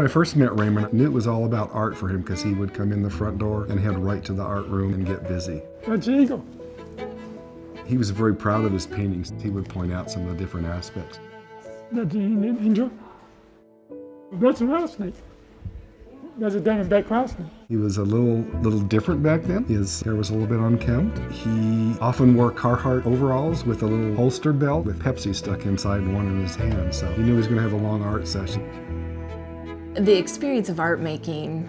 When I first met Raymond, I knew it was all about art for him because he would come in the front door and head right to the art room and get busy. That's eagle. He was very proud of his paintings. He would point out some of the different aspects. That's an angel. That's a rattlesnake. That's a diamondback rattlesnake. He was a little different back then. His hair was a little bit unkempt. He often wore Carhartt overalls with a little holster belt with Pepsi stuck inside one of his hands, so he knew he was going to have a long art session. The experience of art making,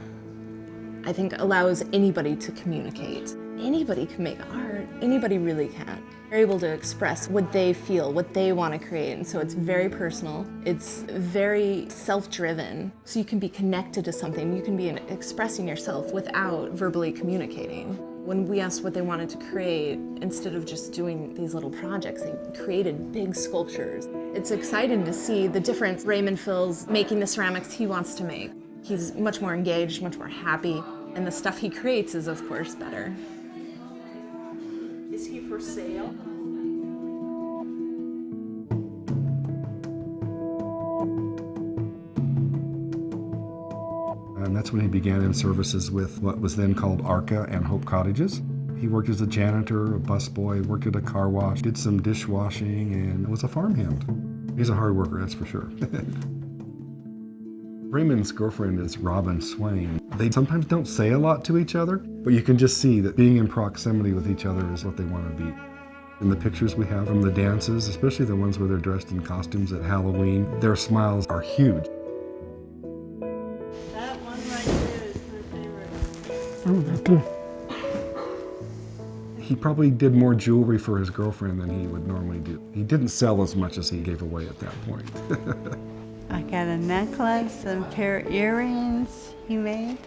I think, allows anybody to communicate. Anybody can make art. Anybody really can. They're able to express what they feel, what they want to create, and so it's very personal. It's very self-driven, so you can be connected to something. You can be expressing yourself without verbally communicating. When we asked what they wanted to create, instead of just doing these little projects, they created big sculptures. It's exciting to see the difference Raymond feels making the ceramics he wants to make. He's much more engaged, much more happy, and the stuff he creates is, of course, better. Is he for sale? And that's when he began in services with what was then called ARCA and Hope Cottages. He worked as a janitor, a busboy, worked at a car wash, did some dishwashing, and was a farmhand. He's a hard worker, that's for sure. Raymond's girlfriend is Robin Swain. They sometimes don't say a lot to each other, but you can just see that being in proximity with each other is what they want to be. In the pictures we have from the dances, especially the ones where they're dressed in costumes at Halloween, their smiles are huge. That one right there is my favorite. Oh, that too. He probably did more jewelry for his girlfriend than he would normally do. He didn't sell as much as he gave away at that point. I got a necklace and a pair of earrings he made.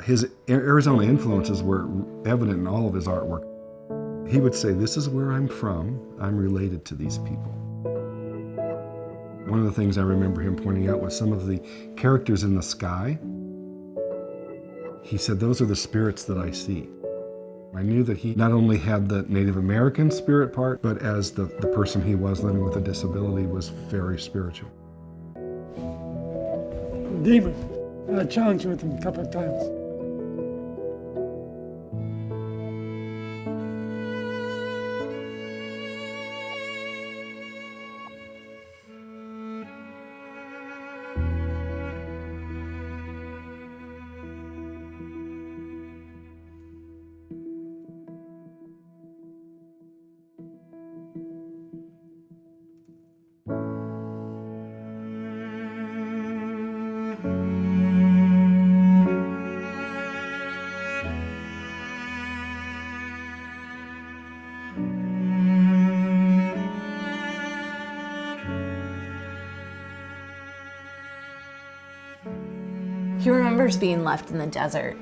His Arizona influences were evident in all of his artwork. He would say, "This is where I'm from. I'm related to these people." One of the things I remember him pointing out was some of the characters in the sky. He said, "Those are the spirits that I see." I knew that he not only had the Native American spirit part, but as the person he was living with a disability was very spiritual. Demon. I challenged with him a couple of times. He remembers being left in the desert.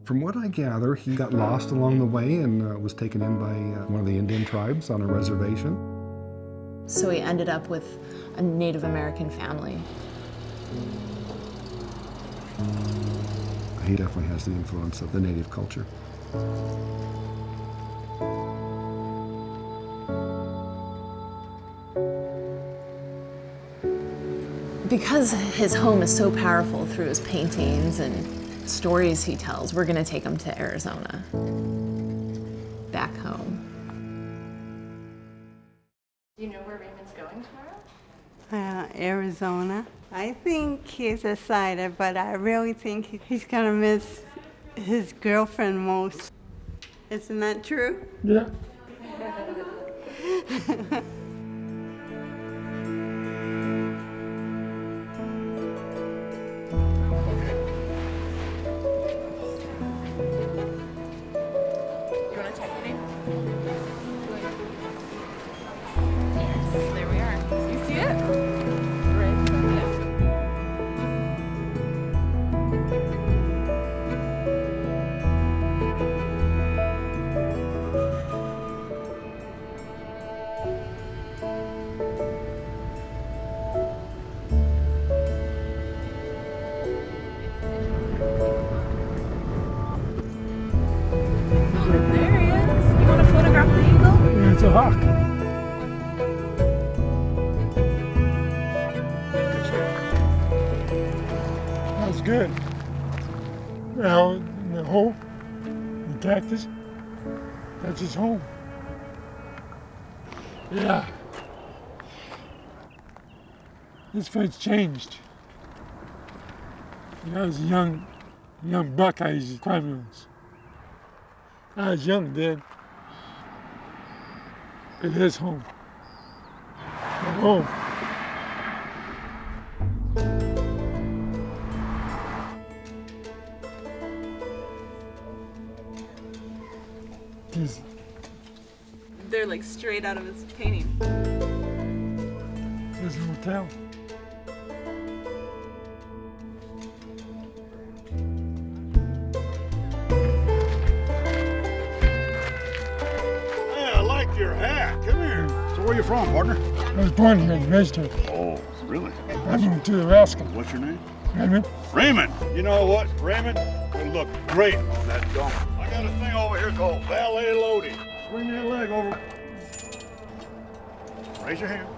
From what I gather, he got lost along the way and was taken in by one of the Indian tribes on a reservation. So he ended up with a Native American family. He definitely has the influence of the native culture. Because his home is so powerful through his paintings and stories he tells, we're gonna take him to Arizona, back home. Do you know where Raymond's going tomorrow? Arizona. I think he's excited, but I really think he's gonna miss his girlfriend most. Isn't that true? Yeah. Yes, there we are. You see it? Right. Yeah. good. Now, in the hole, the cactus, that's his home. Yeah. This place changed. When I was a young buck, I used to climb those. I was young then. It is home. My home. This, They're like straight out of his painting. this is a hotel. Hey, I like your hat. Come here. So where you from, partner? I was born here and raised here. Oh, really? I moved to Alaska. What's your name? Raymond? Raymond. You know what, Raymond? You look great on that dome. I got a thing over here called valet loading. Swing that leg over. Raise your hand.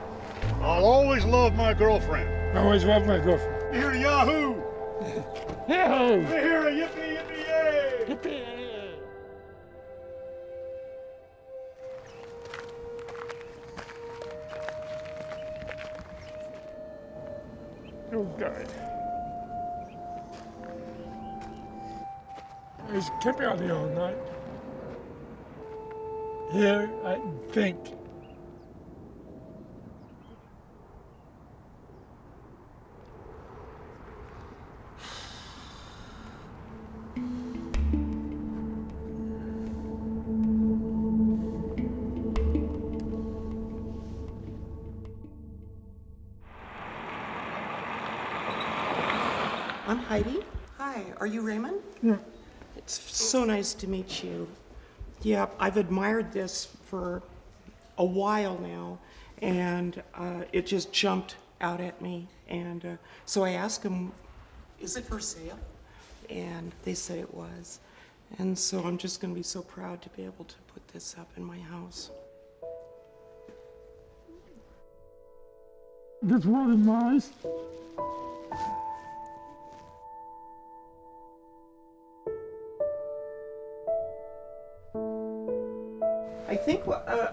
I'll always love my girlfriend. I always loved my girlfriend. You hear a yahoo? Hey-ho! You hear a yippee yippee yay? Yippee! Oh, God. I just kept out here all night. Here, I think. I'm Heidi. Hi, are you Raymond? Yeah. It's so nice to meet you. Yeah, I've admired this for a while now, and it just jumped out at me. And so I asked them, is it for sale? And they said it was. And so I'm just going to be so proud to be able to put this up in my house. This water in my eyes. I think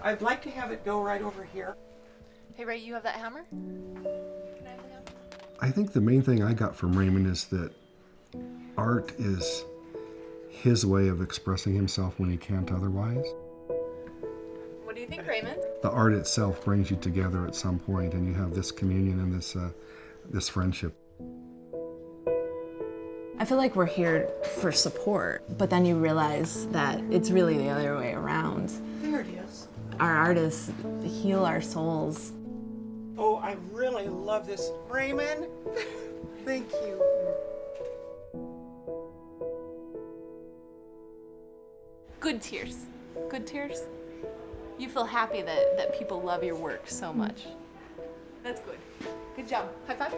I'd like to have it go right over here. Hey, Ray, you have that hammer? Can I have the hammer? I think the main thing I got from Raymond is that art is his way of expressing himself when he can't otherwise. What do you think, Raymond? The art itself brings you together at some point, and you have this communion and this friendship. I feel like we're here for support, but then you realize that it's really the other way around. There it is. Our artists heal our souls. Oh, I really love this. Raymond, thank you. Good tears. Good tears. You feel happy that people love your work so much. That's good. Good job. High five.